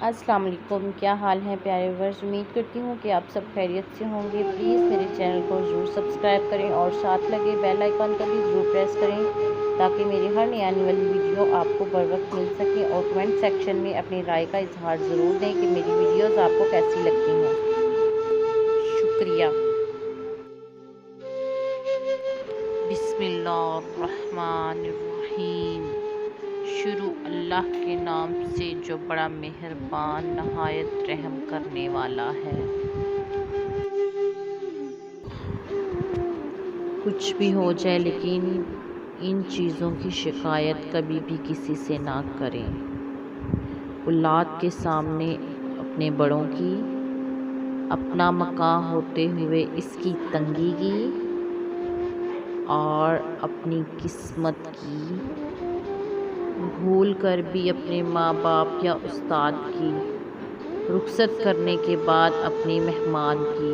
अस्सलाम वालेकुम, क्या हाल है प्यारे व्यूअर्स। उम्मीद करती हूँ कि आप सब खैरियत से होंगे। प्लीज़ मेरे चैनल को ज़रूर सब्सक्राइब करें और साथ लगे बेल आइकन को भी ज़रूर प्रेस करें ताकि मेरी हर नई आने वाली वीडियो आपको बर वक्त मिल सके। और कमेंट सेक्शन में अपनी राय का इजहार ज़रूर दें कि मेरी वीडियोज़ आपको कैसी लगती हैं। शुक्रिया। बिस्मिल्लाहिर्रहमानिर्रहीम। शुरू अल्लाह के नाम से जो बड़ा मेहरबान नहायत रहम करने वाला है। कुछ भी हो जाए लेकिन इन चीज़ों की शिकायत कभी भी किसी से ना करें। औलाद के सामने अपने बड़ों की, अपना मकाम होते हुए इसकी तंगी की और अपनी किस्मत की भूल कर भी अपने माँ बाप या उस्ताद की रुखसत करने के बाद अपने मेहमान की